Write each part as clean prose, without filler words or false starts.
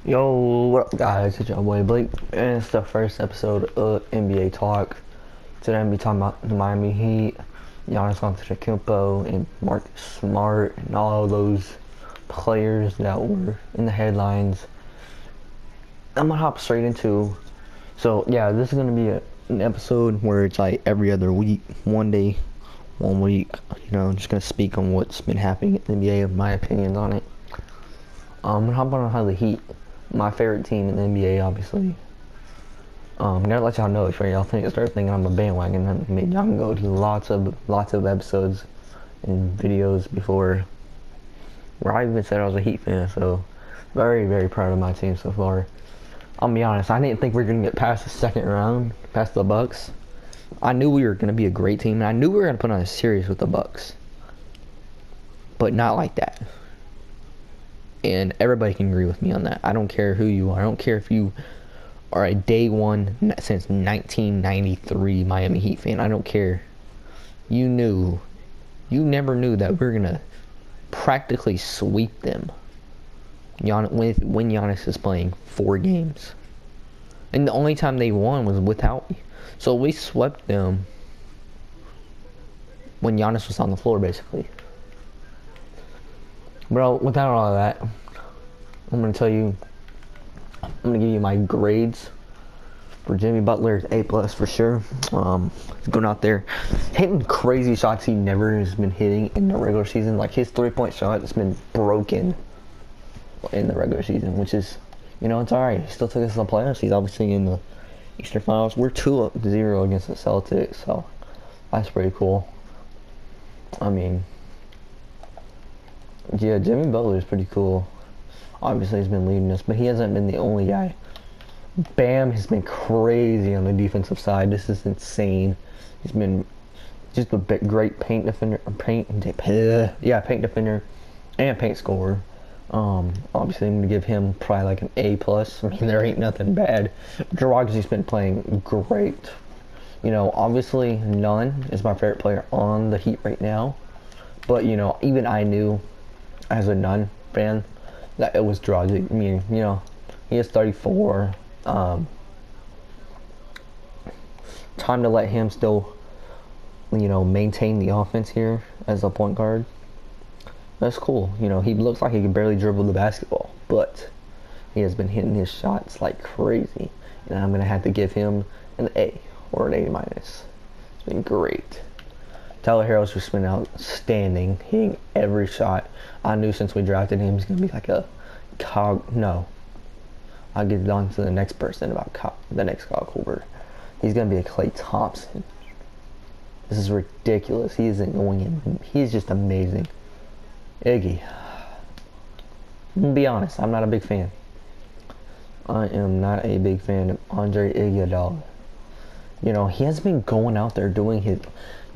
Yo, what up, guys? It's your boy Blake, and it's the first episode of NBA Talk. Today I'm gonna be talking about the Miami Heat, Giannis Antetokounmpo, and Marcus Smart, and all those players that were in the headlines. I'm gonna hop straight into. So yeah, this is gonna be an episode where it's like every other week, one day, 1 week. I'm just gonna speak on what's been happening in the NBA and my opinions on it. I'm gonna hop on how the Heat. My favorite team in the NBA, obviously. I'm gonna let y'all know if y'all start thinking I'm a bandwagon. I mean, y'all can go to lots of episodes and videos before where I even said I was a Heat fan. So very proud of my team so far. I'll be honest, I didn't think we were gonna get past the second round, past the Bucks. I knew we were gonna be a great team, and I knew we were gonna put on a series with the Bucks, but not like that. And everybody can agree with me on that. I don't care who you are. I don't care if you are a day one since 1993 Miami Heat fan. I don't care. You never knew that we were gonna practically sweep them. When Giannis is playing 4 games, and the only time they won was without me. So we swept them when Giannis was on the floor, basically. Bro, without all of that, I'm going to give you my grades for Jimmy Butler. A+ for sure. Going out there, hitting crazy shots he never has been hitting in the regular season. Like his 3-point shot has been broken in the regular season, which is, it's alright. He still took us to the playoffs. He's obviously in the Eastern Finals. We're 2-0 against the Celtics, so that's pretty cool. I mean, yeah, Jimmy Butler is pretty cool. Obviously, he's been leading us, but he hasn't been the only guy. Bam has been crazy on the defensive side. This is insane. He's been just a great paint defender, paint defender, and paint scorer. Obviously, I'm gonna give him probably like an A+. I mean, there ain't nothing bad. Dragi's been playing great. Obviously, Nunn is my favorite player on the Heat right now. But even I knew, as a Nunn fan, that it was Dragic. I mean, he is 34. Time to let him still, maintain the offense here as a point guard. That's cool. He looks like he can barely dribble the basketball, but he has been hitting his shots like crazy. And I'm gonna have to give him an A or an A-. It's been great. Tyler Herro's just been outstanding, hitting every shot. I knew since we drafted him, he's going to be like a no. I'll get on to the next person about the next Kyle Korver. He's going to be a Klay Thompson. This is ridiculous. He isn't going in. He's just amazing. Iggy. I'm going to be honest, I'm not a big fan. I am not a big fan of Andre Iguodala. He has been going out there doing his...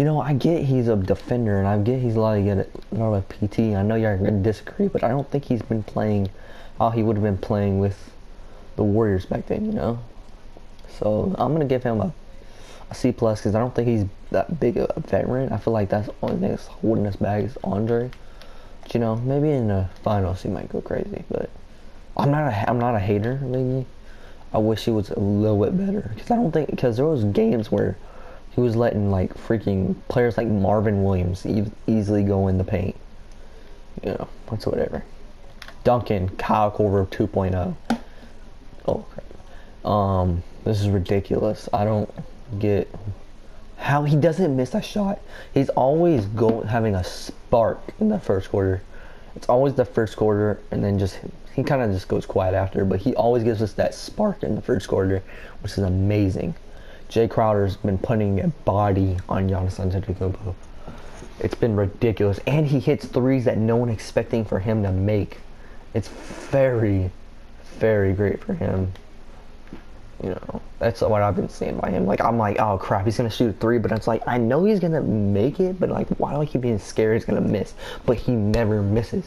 I get he's a defender, and I get he's a lot of PT. I know you're going to disagree, but I don't think he's been playing how he would have been playing with the Warriors back then, So I'm going to give him a C+, because I don't think he's that big a veteran. I feel like that's the only thing that's holding us back is Andre. But, maybe in the finals he might go crazy, but I'm not a hater, maybe. I wish he was a little bit better, because there was games where he was letting like freaking players like Marvin Williams easily go in the paint. That's whatever. Duncan, Kyle Korver 2.0. Oh crap. This is ridiculous. I don't get how he doesn't miss a shot. He's always having a spark in the first quarter. It's always the first quarter, and then he kind of just goes quiet after, but he always gives us that spark in the first quarter, which is amazing. Jay Crowder's been putting a body on Giannis Antetokounmpo. It's been ridiculous, and he hits threes that no one expecting for him to make. It's very great for him. That's what I've been seeing by him. Like, I'm like, oh crap, he's gonna shoot a 3, but it's like, I know he's gonna make it, but like, why do I keep being scared he's gonna miss? But he never misses.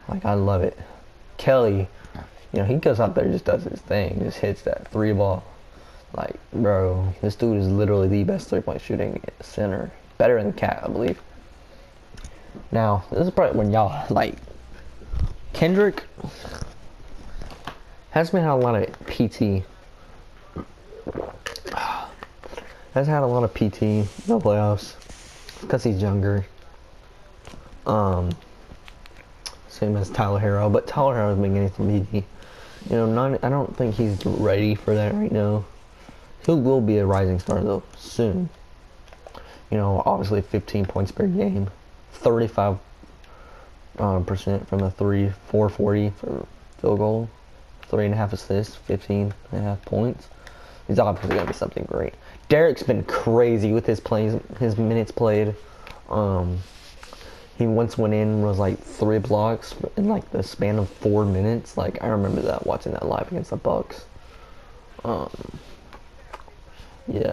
Like, I love it. Kelly, he goes out there and just does his thing, just hits that 3 ball. Like, bro, this dude is literally the best 3-point shooting center. Better than Cat, I believe. Now, this is probably when y'all, like, Kendrick, Hasn't been had a lot of PT. Has had a lot of PT in the playoffs because he's younger. Same as Tyler Hero, but Tyler Hero's been getting some PT. You know, I don't think he's ready for that right now. He will be a rising star though soon. You know, obviously 15 points per game, 35% from the three, 440 for field goal, 3.5 assists, 15.5 points. He's obviously gonna be something great. Derek's been crazy with his plays, his minutes played. He once went in, was like 3 blocks in like the span of 4 minutes. Like, I remember that, watching that live against the Bucks. Yeah.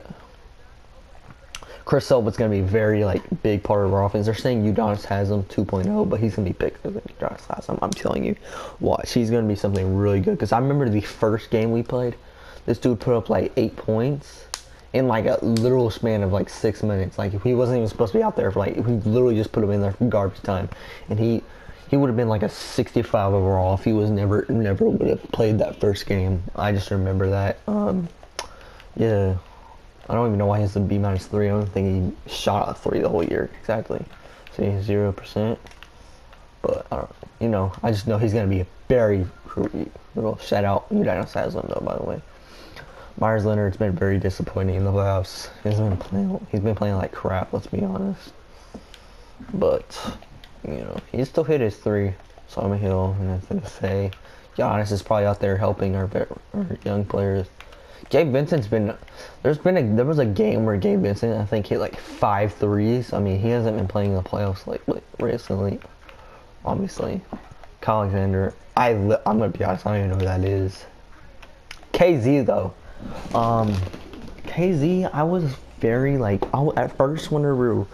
Chris Silva's going to be a very, like, big part of our offense. They're saying Udonis has him 2.0, but he's going to be bigger than Udonis has him. I'm telling you. Watch. He's going to be something really good. Because I remember the first game we played, this dude put up, like, 8 points in, like, a literal span of, like, 6 minutes. Like, he wasn't even supposed to be out there for, like, we literally just put him in there for garbage time. And he would have been, like, a 65 overall if he was never would have played that first game. I just remember that. Yeah. I don't even know why he has a B-3. I don't think he shot a 3 the whole year. Exactly. So he's 0%. But, I don't, you know, I just know he's going to be a very little shout out. Udonis has him, though, by the way. Myers Leonard's been very disappointing in the playoffs. He's been playing like crap, let's be honest. But, you know, he still hit his 3. Simon Hill, and that's to say. Giannis is probably out there helping our young players. Gabe Vincent's been, there was a game where Gabe Vincent, I think, hit like 5 threes. I mean, he hasn't been playing in the playoffs like recently, obviously. Kyle Alexander, I'm gonna be honest, I don't even know who that is. KZ though, KZ, I was very like, at first whenever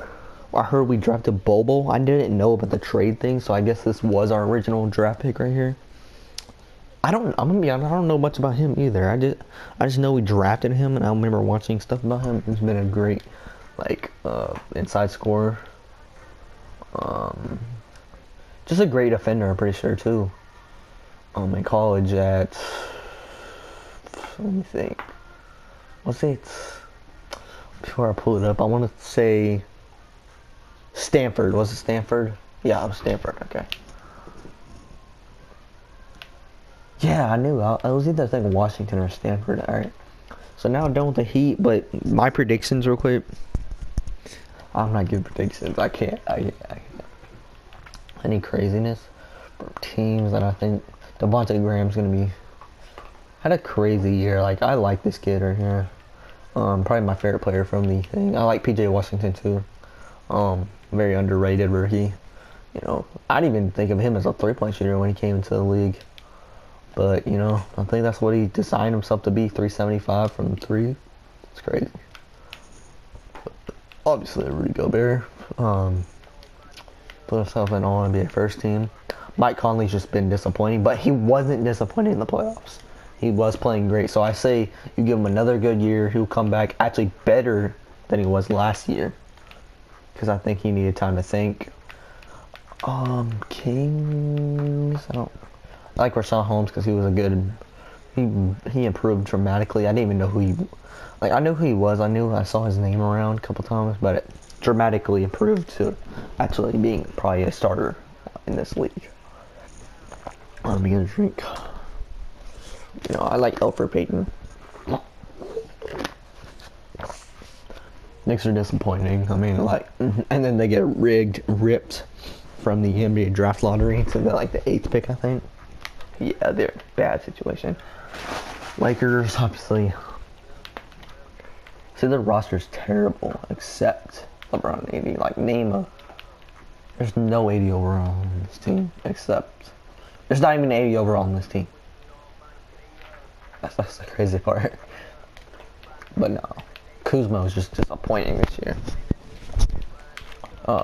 I heard we drafted Bobo, I didn't know about the trade thing, so I guess this was our original draft pick right here. I'm gonna be honest, I don't know much about him either. I just know we drafted him, and I remember watching stuff about him. He's been a great, like, inside scorer. Just a great defender, I'm pretty sure too. In college at, let me think, was it, before I pull it up, I want to say Stanford. Was it Stanford? Yeah, it was Stanford. Okay. Yeah, I knew. I was either thinking Washington or Stanford. Alright. So now done with the Heat, but my predictions real quick. I'm not giving predictions. I can't. Any craziness from teams that I think Devontae Graham's going to be. Had a crazy year. Like, I like this kid right here. Probably my favorite player from the thing. I like PJ Washington too. Very underrated rookie. You know, I didn't even think of him as a 3-point shooter when he came into the league. But, you know, I think that's what he designed himself to be, 375 from 3. It's crazy. Obviously, Rudy Gobert put himself in All-NBA first team. Mike Conley's just been disappointing, but he wasn't disappointing in the playoffs. He was playing great. So I say you give him another good year, he'll come back actually better than he was last year. Because I think he needed time to think. Kings, I like Rashawn Holmes because he was a good, he improved dramatically. I didn't even know who he, like, I knew who he was. I saw his name around a couple times, but it dramatically improved to actually being probably a starter in this league. I'm gonna drink. You know, I like Elfrid Payton. Knicks are disappointing. I mean, like, and then they get ripped from the NBA draft lottery to the 8th pick, I think. Yeah, they're in a bad situation. Lakers, obviously. See, their roster's terrible, except LeBron and AD. Like, there's no 80 overall on this team, except, there's not even 80 overall on this team. That's the crazy part. But no, Kuzma was just disappointing this year.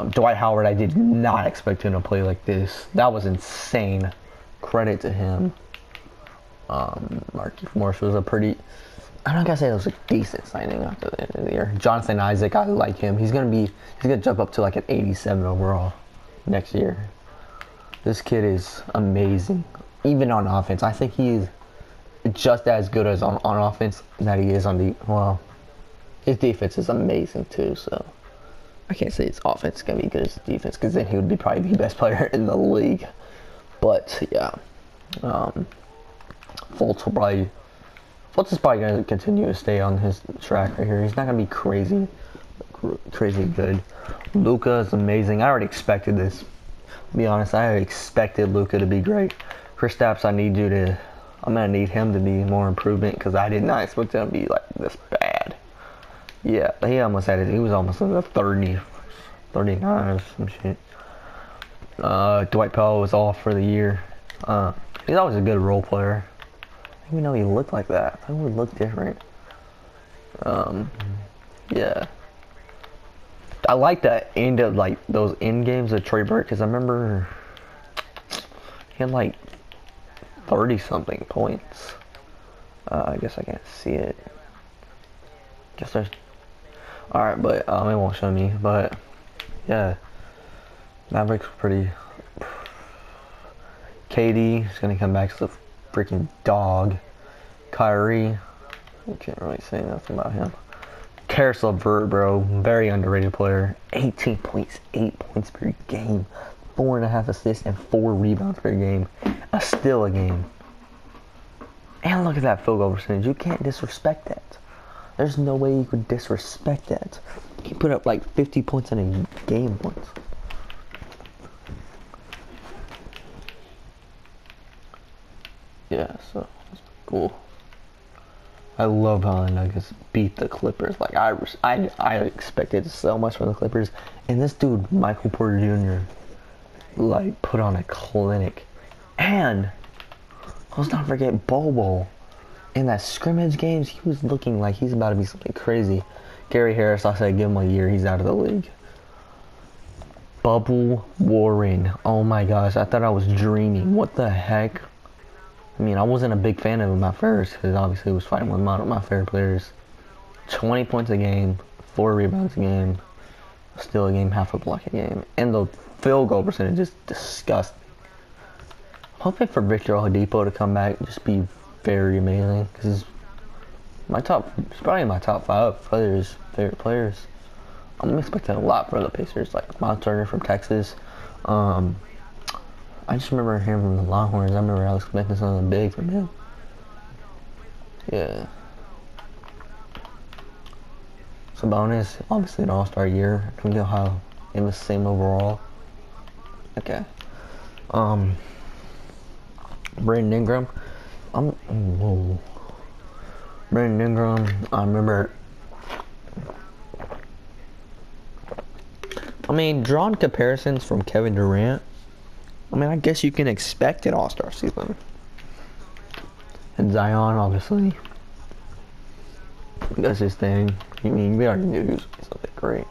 Dwight Howard, I did not expect him to play like this. That was insane. Credit to him. Markieff Morris was a pretty, I'm not gonna say it was a decent signing after the end of the year. Jonathan Isaac, I like him. He's gonna jump up to like an 87 overall next year. This kid is amazing. Even on offense, I think he's just as good as on offense that he is on the well. His defense is amazing too, so I can't say his offense is gonna be good as defense because then he would be probably the best player in the league. But yeah, Fultz is probably gonna continue to stay on his track right here. He's not gonna be crazy good. Luka is amazing. I already expected this. To be honest, I expected Luka to be great. Kristaps, I'm gonna need him to be more improvement because I did not expect him to be like this bad. Yeah, he was almost at a 30, 39 or some shit. Dwight Powell was off for the year. He's always a good role player. I didn't even know he looked like that. I would look different. Yeah. I like that end of like those end games of Trey Burke because I remember he had like 30 something points. I guess I can't see it. Guess there's. Alright, but it won't show me. But yeah, Mavericks pretty. KD is gonna come back as a freaking dog. Kyrie, I can't really say nothing about him. Karis LeVert, bro, very underrated player. 18 points, 8 points per game, 4.5 assists, and 4 rebounds per game. Still a game. And look at that field goal percentage. You can't disrespect that. There's no way you could disrespect that. He put up like 50 points in a game once. Yeah, so that's cool. I love how the Nuggets beat the Clippers. Like I expected so much from the Clippers, and this dude Michael Porter Jr. like put on a clinic. And let's not forget Bobo. In that scrimmage games, he was looking like he's about to be something crazy. Gary Harris, I said give him a year, he's out of the league. Bubble Warren, oh my gosh, I thought I was dreaming. What the heck? I mean, I wasn't a big fan of him at first because obviously he was fighting with my favorite players. 20 points a game, 4 rebounds a game, still a game, half a block a game, and the field goal percentage is disgusting. I'm hoping for Victor Oladipo to come back and just be very amazing because it's probably my top 5 favorite players. I'm expecting a lot from the Pacers, like Miles Turner from Texas. I just remember him from the Longhorns. I remember I was expecting something big from him. Yeah. Sabonis, obviously an all-star year. Can we go how it was the same overall? Okay. Brandon Ingram. Brandon Ingram, I remember. I mean, drawing comparisons from Kevin Durant. I mean, I guess you can expect an all-star season. And Zion, obviously. That's his thing. I mean, we already knew he was something great.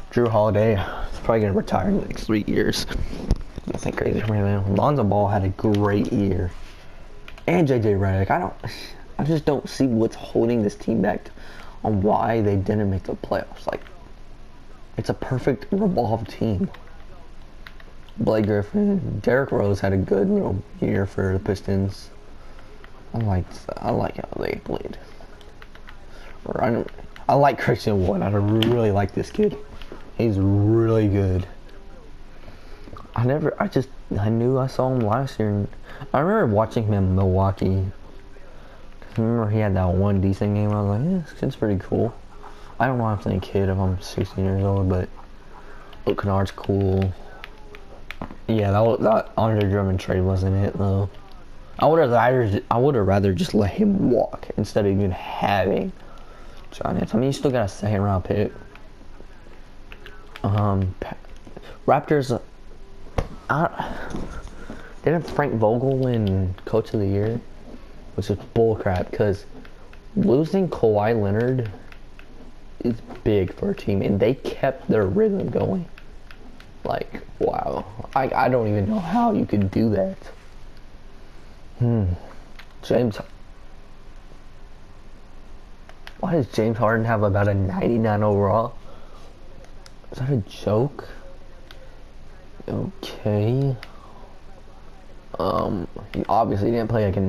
Drew Holiday is probably going to retire in the next 3 years. Nothing crazy for me, man. Lonzo Ball had a great year. And JJ Redick. I just don't see what's holding this team back on why they didn't make the playoffs. Like, it's a perfect revolved team. Blake Griffin, Derrick Rose had a good year for the Pistons. I like how they played. I like Christian Wood. I really like this kid. He's really good. I knew I saw him last year. And I remember watching him in Milwaukee. I remember he had that one decent game. I was like, yeah, this kid's pretty cool. I don't know if I'm a kid if I'm 16 years old, but Luke Kennard's cool. Yeah, that Andre Drummond trade wasn't it though. I would have rather just let him walk instead of even having John Nance. I mean, you still got a 2nd round pick. Raptors. Didn't Frank Vogel win Coach of the Year? Which is bullcrap because losing Kawhi Leonard is big for a team, and they kept their rhythm going. Like, wow. I don't even know how you could do that. James. Why does James Harden have about a 99 overall? Is that a joke? Okay. He obviously didn't play like a